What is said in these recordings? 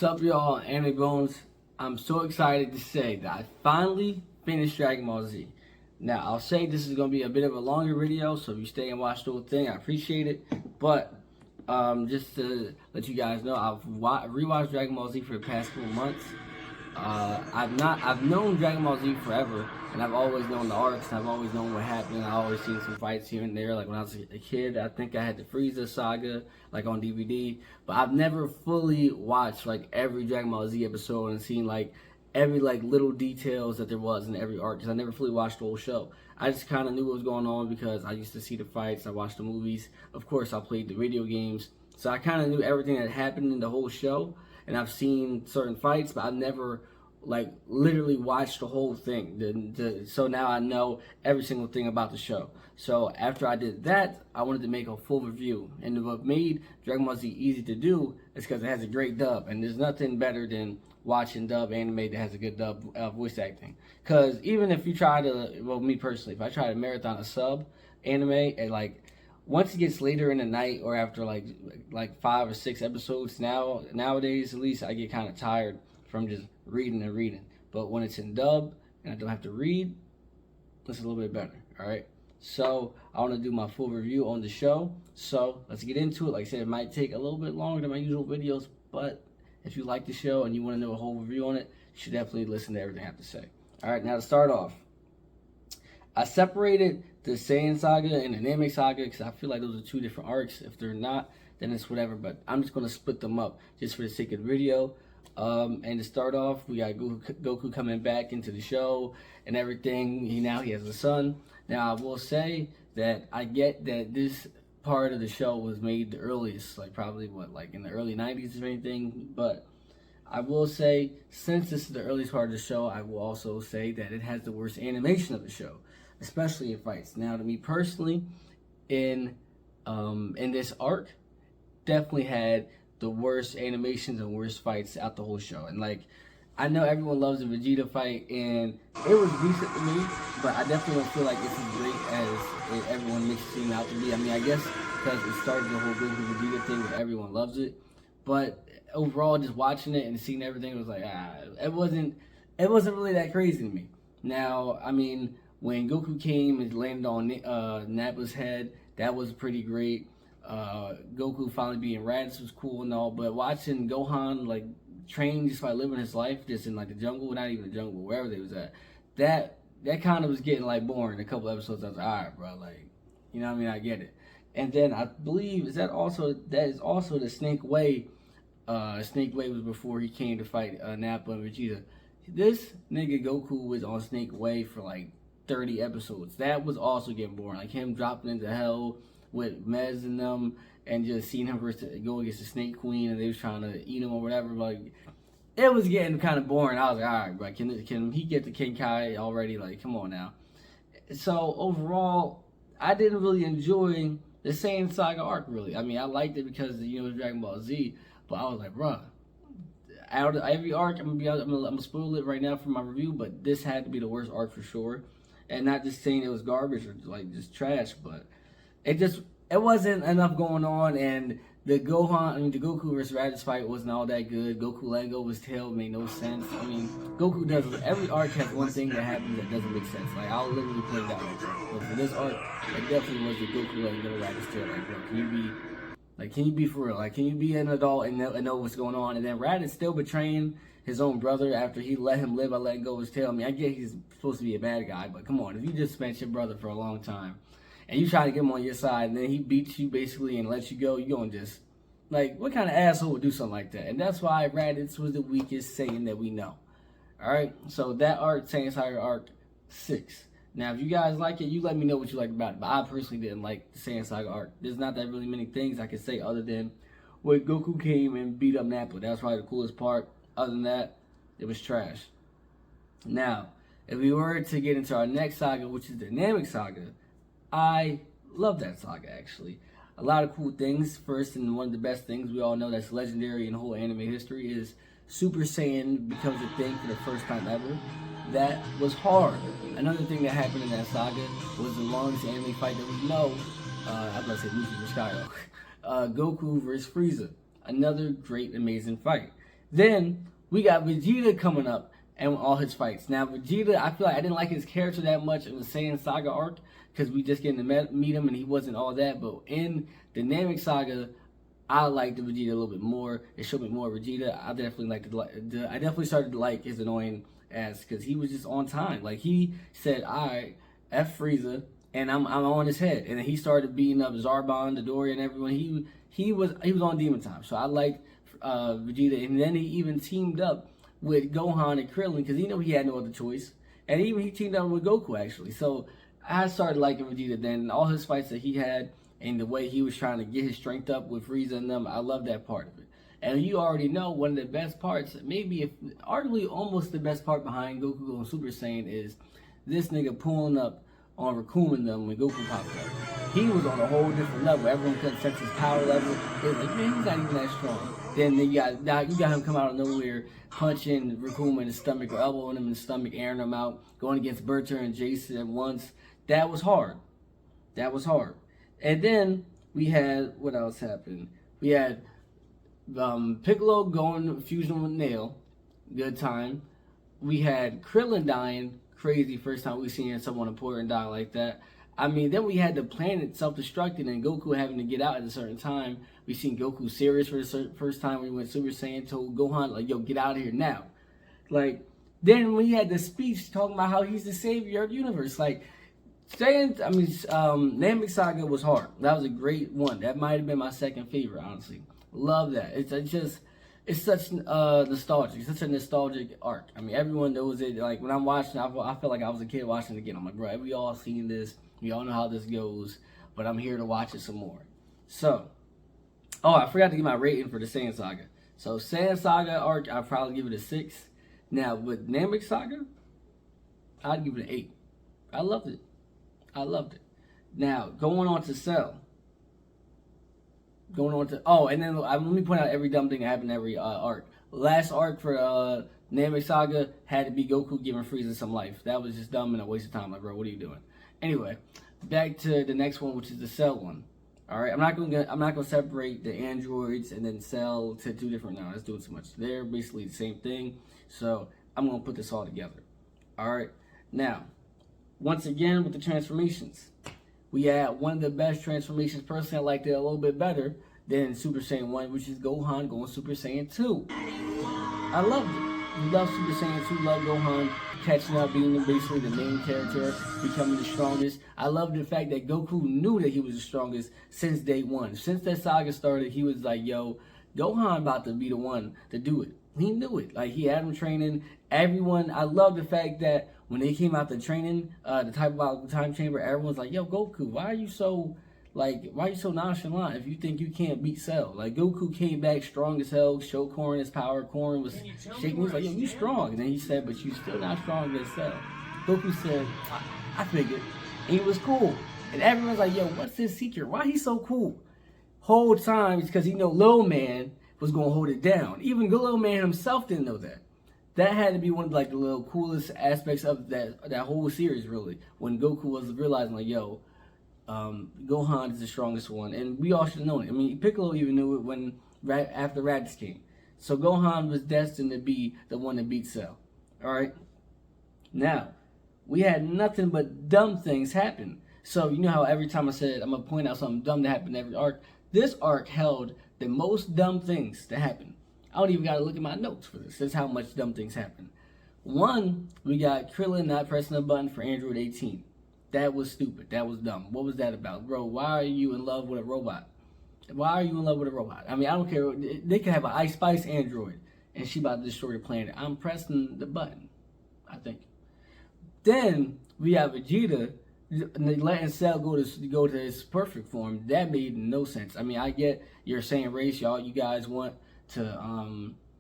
What's up, y'all? Anime Bones. I'm so excited to say that I finally finished Dragon Ball Z. Now, I'll say this is going to be a bit of a longer video, so if you stay and watch the whole thing, I appreciate it. But just to let you guys know, I've rewatched Dragon Ball Z for the past couple months. I've known Dragon Ball Z forever, and I've always known the arcs, and I've always known what happened. I've always seen some fights here and there. Like when I was a kid, I think I had the Frieza saga, like on DVD, but I've never fully watched like every Dragon Ball Z episode and seen like every like little details that there was in every arc, because I never fully watched the whole show. I just kind of knew what was going on because I used to see the fights, I watched the movies, of course I played the video games, so I kind of knew everything that happened in the whole show. And I've seen certain fights, but I've never like literally watched the whole thing. So now I know every single thing about the show. So after I did that, I wanted to make a full review. And what made Dragon Ball Z easy to do is because it has a great dub. And there's nothing better than watching dub anime that has a good dub voice acting. Because even if you try to, well, me personally, if I try to marathon a sub anime, and like once it gets later in the night or after like 5 or 6 episodes nowadays, at least, I get kind of tired from just reading and reading. But when it's in dub and I don't have to read, it's a little bit better. All right. So I want to do my full review on the show. So let's get into it. Like I said, it might take a little bit longer than my usual videos, but if you like the show and you want to know a whole review on it, you should definitely listen to everything I have to say. All right. Now to start off, I separated the Saiyan saga and the Namek saga because I feel like those are 2 different arcs. If they're not, then it's whatever. But I'm just going to split them up just for the sake of the video. And to start off, we got Goku coming back into the show and everything. Now he has a son. Now I will say that I get that this part of the show was made the earliest, like probably like in the early 90s or anything. But I will say, since this is the earliest part of the show, I will also say that it has the worst animation of the show, especially in fights. Now, to me personally, in this arc, definitely had the worst animations and worst fights out the whole show. And like, I know everyone loves the Vegeta fight, and it was decent to me, but I definitely don't feel like it's as great as everyone makes it seem out to be. I mean, I guess because it started the whole Goku Vegeta thing where everyone loves it, but overall, just watching it and seeing everything, it was like, it wasn't really that crazy to me. Now, I mean, when Goku came and landed on Nappa's head, that was pretty great. Goku finally being Raditz was cool and all, but watching Gohan like train just by living his life just in like the jungle, not even the jungle, wherever they was at, that kind of was getting like boring. A couple episodes I was like, alright bro, like, you know what I mean, I get it. And then I believe that is also the Snake Way. Snake Way was before he came to fight Nappa and Vegeta. This nigga Goku was on Snake Way for like 30 episodes. That was also getting boring. Like him dropping into hell with Mez and them, and just seeing him go against the Snake Queen, and they was trying to eat him or whatever. Like, it was getting kind of boring. I was like, all right, bro, can he get the Kenkai already? Like, come on now. So overall, I didn't really enjoy the Saiyan Saga arc, really. I mean, I liked it because it's Dragon Ball Z, but I was like, bro, out of every arc, I'm gonna spoil it right now for my review, but this had to be the worst arc for sure. And not just saying it was garbage or like just trash, but it wasn't enough going on. And the Goku versus Raditz fight wasn't all that good. Goku letting go of his tail made no sense. I mean, Goku does, every arc has one thing that happens that doesn't make sense. Like, I'll literally point it out. But for this arc, it definitely was the Goku letting go of Raditz's tail. Like, bro, can you be for real? Like, can you be an adult and know what's going on? And then Raditz still betraying his own brother after he let him live by letting go of his tail. I mean, I get he's supposed to be a bad guy, but come on, if you just spent your brother for a long time and you try to get him on your side and then he beats you basically and lets you go, you're going to just, like, what kind of asshole would do something like that? And that's why Raditz was the weakest Saiyan that we know. Alright, so that arc, Saiyan Saga arc 6. Now, if you guys like it, you let me know what you like about it. But I personally didn't like the Saiyan Saga arc. There's not that really many things I can say other than when Goku came and beat up Nappa. That was probably the coolest part. Other than that, it was trash. Now, if we were to get into our next saga, which is the Namek saga, I love that saga, actually. A lot of cool things. First, and one of the best things we all know that's legendary in whole anime history is Super Saiyan becomes a thing for the first time ever. That was hard. Another thing that happened in that saga was the longest anime fight that we know. I was about to say Luffy versus Kaido. Goku versus Frieza. Another great, amazing fight. Then we got Vegeta coming up and all his fights. Now Vegeta, I feel like I didn't like his character that much in the Saiyan Saga arc because we just getting to meet him and he wasn't all that. But in the Namek Saga, I liked the Vegeta a little bit more. It showed me more Vegeta. I definitely started to like his annoying ass because he was just on time. Like he said, "All right, F Frieza," and I'm on his head. And then he started beating up Zarbon, Dodoria, and everyone. He was on demon time. So I liked Vegeta, and then he even teamed up with Gohan and Krillin because he knew he had no other choice. And even he teamed up with Goku actually. So I started liking Vegeta then. All his fights that he had and the way he was trying to get his strength up with Frieza and them, I love that part of it. And you already know one of the best parts, maybe if arguably almost the best part behind Goku going Super Saiyan is this nigga pulling up on Raccoon and them when Goku popped up. He was on a whole different level. Everyone couldn't sense his power level. It was like, man, he's not even that strong. Then you got him come out of nowhere, punching Raccoon in the stomach or elbowing him in the stomach, airing him out, going against Berta and Jason at once. That was hard. That was hard. And then we had, what else happened? We had Piccolo going fusion with Nail. Good time. We had Krillin dying. Crazy first time we seen someone important die like that. I mean, then we had the planet self-destructing and Goku having to get out at a certain time. We seen Goku serious for the first time when he went Super Saiyan, told Gohan, like, yo, get out of here now. Like, then we had the speech talking about how he's the savior of the universe. Like, Namek Saga was hard. That was a great one. That might have been my second favorite, honestly. Love that. It's such nostalgic. It's such a nostalgic arc. I mean, everyone knows it. Like, when I'm watching, I feel like I was a kid watching it again. I'm like, bro, we all seen this. We all know how this goes. But I'm here to watch it some more. So, oh, I forgot to give my rating for the Saiyan Saga. So, Saiyan Saga arc, I'd probably give it a 6. Now, with Namek Saga, I'd give it an 8. I loved it. I loved it. Now, going on to Cell. And then let me point out every dumb thing that happened in every arc. Last arc for Namek Saga had to be Goku giving Frieza some life. That was just dumb and a waste of time. Like, bro, what are you doing? Anyway, back to the next one, which is the Cell one. All right, I'm not gonna separate the androids and then Cell to two different. No, that's doing too much. They're basically the same thing. So I'm gonna put this all together. All right, now once again with the transformations. We had one of the best transformations. Personally, I liked it a little bit better than Super Saiyan 1, which is Gohan going Super Saiyan 2. I loved it. We love Super Saiyan 2, love Gohan catching up, being basically the main character, becoming the strongest. I love the fact that Goku knew that he was the strongest since day one. Since that saga started, he was like, yo, Gohan about to be the one to do it. He knew it. Like, he had him training. Everyone, I love the fact that when they came out the training, the type about time chamber, everyone's like, yo, Goku, why are you so nonchalant if you think you can't beat Cell? Like, Goku came back strong as hell, showed Korin his power. Korin was shaking. He was like, yo, you strong. And then he said, but you still not strong as Cell. Goku said, I figured. And he was cool. And everyone's like, yo, what's his secret? Why he so cool? Whole time is because he know Lil Man was going to hold it down. Even Lil Man himself didn't know that. That had to be one of like the little coolest aspects of that whole series, really. When Goku was realizing, like, yo, Gohan is the strongest one. And we all should have known it. I mean, Piccolo even knew it when after Raditz came. So Gohan was destined to be the one that beat Cell. Alright? Now, we had nothing but dumb things happen. So, you know how every time I said I'm going to point out something dumb that happened in every arc? This arc held the most dumb things that happened. I don't even got to look at my notes for this. That's how much dumb things happen. One, we got Krillin not pressing a button for Android 18. That was stupid. That was dumb. What was that about? Bro, why are you in love with a robot? Why are you in love with a robot? I mean, I don't care. They could have an Ice Spice Android, and she about to destroy the planet. I'm pressing the button, I think. Then, we have Vegeta letting Cell go to his perfect form. That made no sense. I mean, I get you're saying race, y'all. You guys want to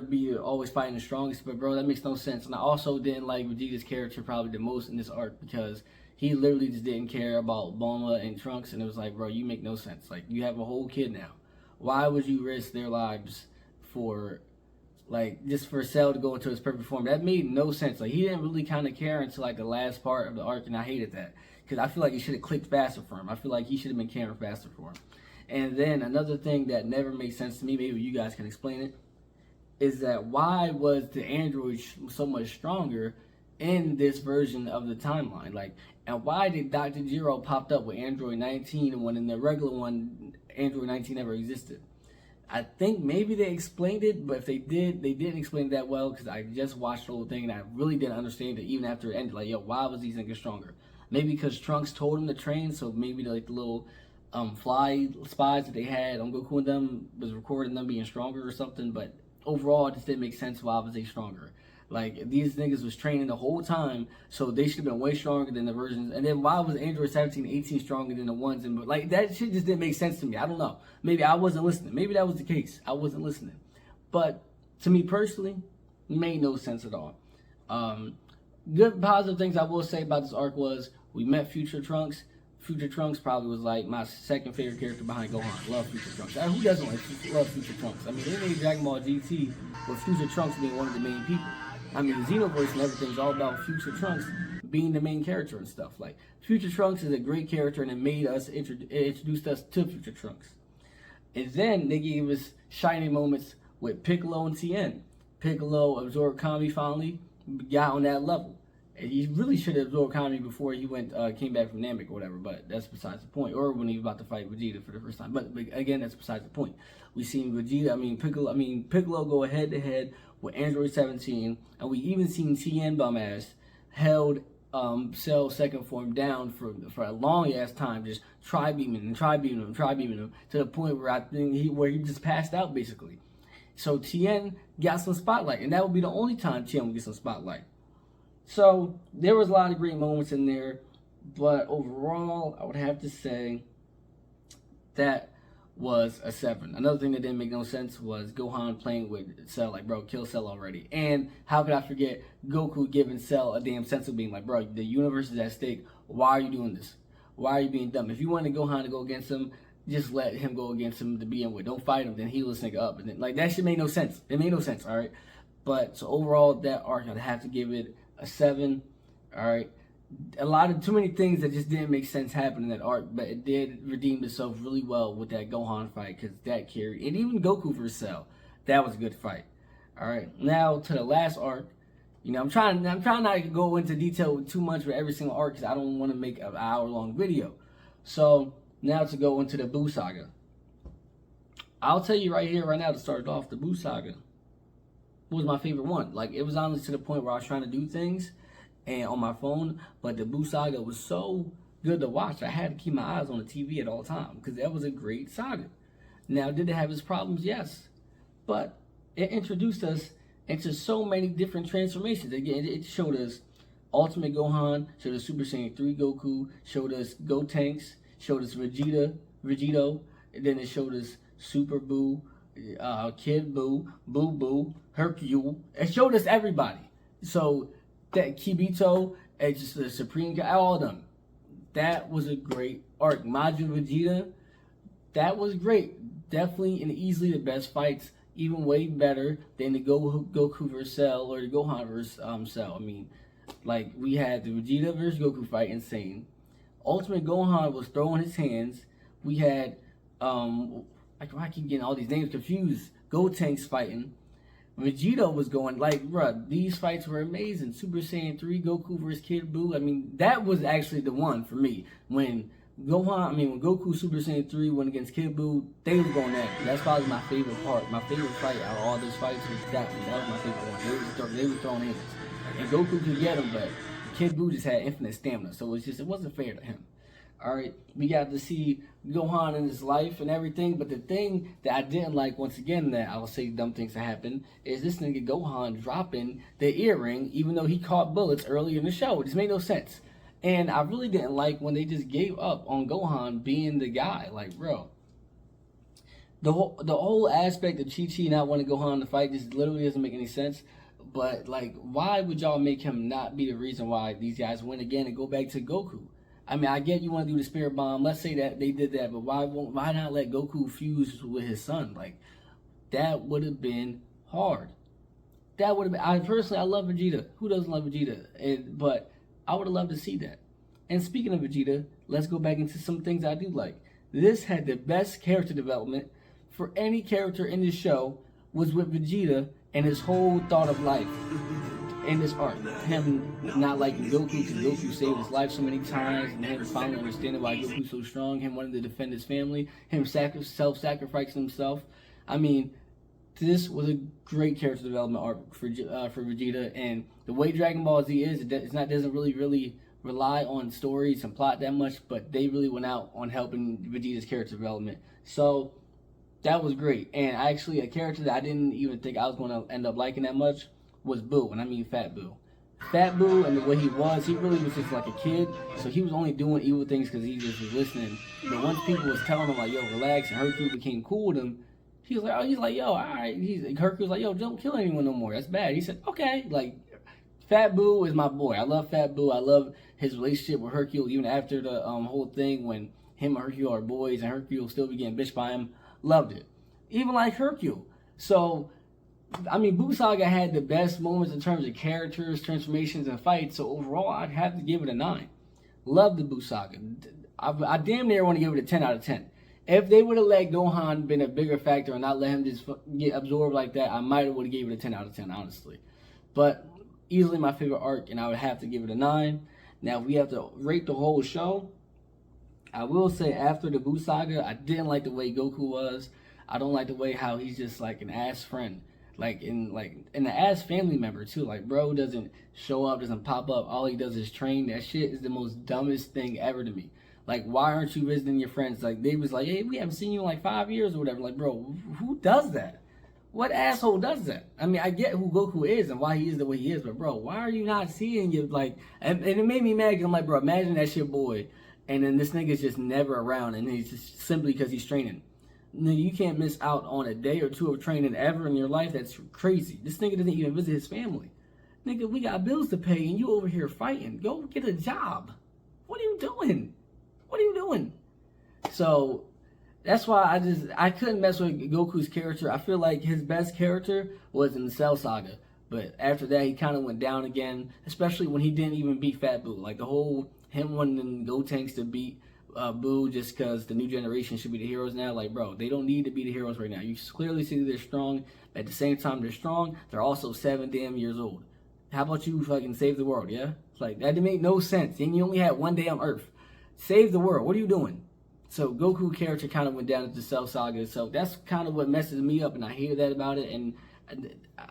be always fighting the strongest, but bro, that makes no sense. And I also didn't like Vegeta's character probably the most in this arc because he literally just didn't care about Bulma and Trunks, and it was like, bro, you make no sense. Like, you have a whole kid now. Why would you risk their lives for, like, just for Cell to go into his perfect form? That made no sense. Like, he didn't really kind of care until like the last part of the arc, and I hated that because I feel like it should have clicked faster for him. I feel like he should have been caring faster for him. And then another thing that never makes sense to me, maybe you guys can explain it, is that why was the android so much stronger in this version of the timeline? Like, and why did Dr. Zero popped up with Android 19 when in the regular one, Android 19 never existed? I think maybe they explained it, but if they did, they didn't explain it that well, because I just watched the whole thing and I really didn't understand it even after it ended. Like, yo, why was these niggas stronger? Maybe because Trunks told him to train, so maybe like the little fly spies that they had on Goku and them was recording them being stronger or something. But overall, it just didn't make sense. Why was they stronger? Like, these niggas was training the whole time, so they should have been way stronger than the versions. And then why was Android 17, 18 stronger than the ones? And like, that shit just didn't make sense to me. I don't know. Maybe I wasn't listening. Maybe that was the case. I wasn't listening. But to me personally, it made no sense at all. Good positive things I will say about this arc was we met Future Trunks. Future Trunks probably was like my second favorite character behind Gohan. Love Future Trunks. Who doesn't love Future Trunks? I mean, they made Dragon Ball GT with Future Trunks being one of the main people. I mean, the Xenoverse and everything's all about Future Trunks being the main character and stuff. Like, Future Trunks is a great character, and it made us, introduced us to Future Trunks. And then they gave us shining moments with Piccolo and Tien. Piccolo absorbed Kami finally, got on that level. And he really should have absorbed Kami before he came back from Namek or whatever, but that's besides the point. Or when he was about to fight Vegeta for the first time. But again, that's besides the point. We seen Piccolo go head to head with Android 17, and we even seen Tien bum-ass held Cell's second form down for a long ass time, just tri-beaming him, to the point where I think he just passed out basically. So Tien got some spotlight, and that would be the only time Tien would get some spotlight. So there was a lot of great moments in there, but overall, I would have to say that was a 7. Another thing that didn't make no sense was Gohan playing with Cell, like, bro, kill Cell already. And how could I forget Goku giving Cell a damn sense of being like, bro, the universe is at stake. Why are you doing this? Why are you being dumb? If you wanted Gohan to go against him, just let him go against him to begin with. Don't fight him, then heal this nigga up. And then, like, that shit made no sense. It made no sense, all right? But, so overall, that arc, I'd have to give it a 7, all right? Too many things that just didn't make sense happen in that arc, but it did redeem itself really well with that Gohan fight, because that carried, and even Goku versus Cell, that was a good fight. All right, now to the last arc. You know, I'm trying not to go into detail too much with every single arc, because I don't want to make an hour-long video. So now to go into the Buu Saga. I'll tell you right here, right now, to start off, the Buu Saga was my favorite one. Like, it was honestly to the point where I was trying to do things and on my phone, but the Buu Saga was so good to watch. I had to keep my eyes on the TV at all times, because that was a great saga. Now, did it have its problems? Yes, but it introduced us into so many different transformations. Again, it showed us Ultimate Gohan, showed us Super Saiyan 3 Goku, showed us Gotenks, showed us Vegito, and then it showed us Super Buu, Kid Buu, Boo Boo, Hercule. It showed us everybody. So that Kibito, and just the Supreme Guy, all of them. That was a great arc. Majin Vegeta, that was great. Definitely and easily the best fights, even way better than the Goku versus Cell or the Gohan versus Cell. I mean, like, we had the Vegeta versus Goku fight, insane. Ultimate Gohan was throwing his hands. We had, I keep getting all these names confused. Gotenks fighting. Vegito was going, like, bruh, these fights were amazing. Super Saiyan 3, Goku versus Kid Buu. I mean, that was actually the one for me. When Goku Super Saiyan 3 went against Kid Buu, they were going at it. That's probably my favorite part. My favorite fight out of all those fights was that one. That was my favorite one. They were throwing hands. And Goku could get him, but Kid Buu just had infinite stamina. So it wasn't fair to him. Alright, we got to see Gohan in his life and everything, but the thing that I didn't like, once again, that I'll say dumb things that happened, is this nigga Gohan dropping the earring, even though he caught bullets earlier in the show. It just made no sense. And I really didn't like when they just gave up on Gohan being the guy. Like, bro, the whole aspect of Chi-Chi not wanting Gohan to fight just literally doesn't make any sense. But, like, why would y'all make him not be the reason why these guys win again and go back to Goku? I mean, I get you want to do the spirit bomb. Let's say that they did that, but why not let Goku fuse with his son? Like, that would have been hard. That would have been. I love Vegeta. Who doesn't love Vegeta? But I would have loved to see that. And speaking of Vegeta, let's go back into some things I do like. This had the best character development for any character in this show was with Vegeta and his whole thought of life in this arc. Him not liking Goku because Goku saved his life so many times, and him finally understanding why Goku's so strong, him wanting to defend his family, him self-sacrificing himself. I mean, this was a great character development arc for Vegeta, and the way Dragon Ball Z is, it doesn't really rely on stories and plot that much, but they really went out on helping Vegeta's character development. So that was great. And actually, a character that I didn't even think I was going to end up liking that much was Boo, and I mean Fat Boo. Fat Boo and the way he really was just like a kid, so he was only doing evil things because he just was listening. But once people was telling him like, yo, relax, and Hercule became cool with him, he's like, yo, all right. Hercule's like, yo, don't kill anyone no more. That's bad. He said, okay. Like, Fat Boo is my boy. I love Fat Boo. I love his relationship with Hercule, even after the whole thing when him and Hercule are boys and Hercule still be getting bitched by him. Loved it. Even like Hercule. So, I mean, Boo Saga had the best moments in terms of characters, transformations, and fights. So overall, I'd have to give it a 9. Love the Boo Saga. I damn near want to give it a 10 out of 10. If they would have let Gohan been a bigger factor and not let him just get absorbed like that, I might have would have gave it a 10 out of 10, honestly. But easily my favorite arc, and I would have to give it a 9. Now, if we have to rate the whole show, I will say after the Boo Saga, I didn't like the way Goku was. I don't like the way how he's just like an ass friend. And an ass family member too. Like, bro doesn't show up, doesn't pop up. All he does is train. That shit is the most dumbest thing ever to me. Like, why aren't you visiting your friends? Like, they was like, hey, we haven't seen you in like 5 years or whatever. Like, bro, who does that? What asshole does that? I mean, I get who Goku is and why he is the way he is, but bro, why are you not seeing you? Like, and it made me mad because I'm like, bro, imagine that's your boy, and then this nigga's just never around, and he's just simply because he's training. No, you can't miss out on a day or two of training ever in your life. That's crazy. This nigga doesn't even visit his family. Nigga, we got bills to pay, and you over here fighting. Go get a job. What are you doing? What are you doing? So that's why I couldn't mess with Goku's character. I feel like his best character was in the Cell Saga, but after that he kind of went down again, especially when he didn't even beat Fat Boo. Like the whole him wanting Gotenks to beat Boo just because the new generation should be the heroes now. Like, bro, they don't need to be the heroes right now. You clearly see they're strong. At the same time they're strong, they're also 7 damn years old. How about you fucking save the world, yeah? Like, that didn't make no sense. And you only had 1 day on Earth. Save the world. What are you doing? So Goku character kind of went down into Cell Saga. So that's kind of what messes me up, and I hated that about it. And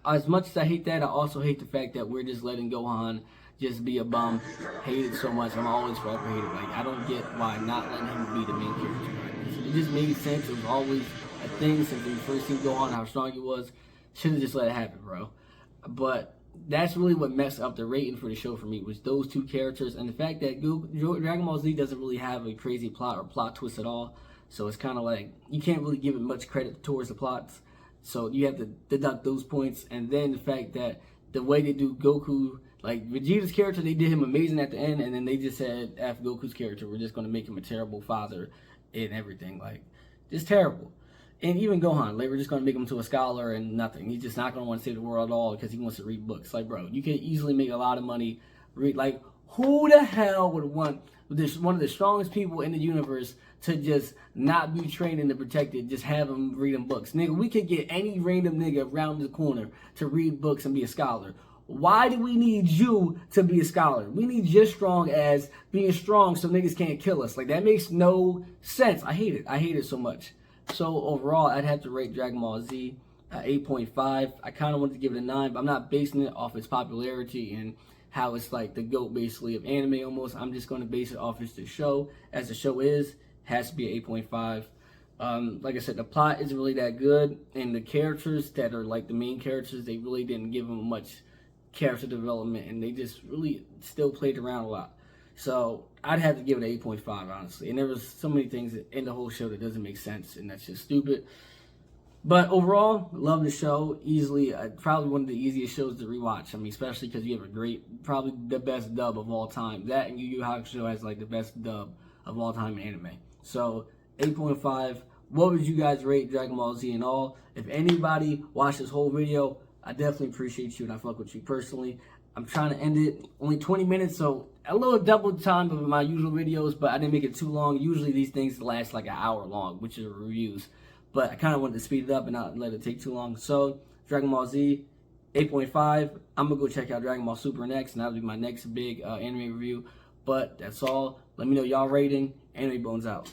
as much as I hate that, I also hate the fact that we're just letting Gohan just be a bum. Hate it so much. I'm always forever hated. Like, I don't get why not letting him be the main character. Right? It just made sense. It was always a thing since we first seen Gohan, how strong he was. Should have just let it happen, bro. But that's really what messed up the rating for the show for me, was those two characters and the fact that Dragon Ball Z doesn't really have a crazy plot or plot twist at all. So it's kind of like, you can't really give it much credit towards the plots. So you have to deduct those points. And then the fact that the way they do Goku, like Vegeta's character, they did him amazing at the end. And then they just said, after Goku's character, we're just going to make him a terrible father and everything. Like, just terrible. And even Gohan, like, we're just going to make him to a scholar and nothing. He's just not going to want to save the world at all because he wants to read books. Like, bro, you can easily make a lot of money. Like, who the hell would want this, one of the strongest people in the universe, to just not be trained and protected, just have him reading books? Nigga, we could get any random nigga around the corner to read books and be a scholar. Why do we need you to be a scholar? We need just strong as being strong so niggas can't kill us. Like, that makes no sense. I hate it. I hate it so much. So overall, I'd have to rate Dragon Ball Z 8.5. I kind of wanted to give it a 9, but I'm not basing it off its popularity and how it's like the GOAT basically of anime almost. I'm just going to base it off the show. As the show is, has to be 8.5. Like I said, the plot isn't really that good, and the characters that are like the main characters, they really didn't give them much character development, and they just really still played around a lot. So I'd have to give it an 8.5, honestly. And there was so many things in the whole show that doesn't make sense, and that's just stupid. But overall, love the show. Easily, probably one of the easiest shows to rewatch. I mean, especially because you have a great, probably the best dub of all time. That and Yu Yu Hakusho has like the best dub of all time in anime. So 8.5. What would you guys rate Dragon Ball Z and all? If anybody watched this whole video, I definitely appreciate you and I fuck with you personally. I'm trying to end it only 20 minutes, so a little double time of my usual videos, but I didn't make it too long. Usually these things last like an hour long, which is reviews. But I kind of wanted to speed it up and not let it take too long. So Dragon Ball Z 8.5. I'm gonna go check out Dragon Ball Super next, and that'll be my next big anime review. But that's all. Let me know y'all rating. Anime Bones out.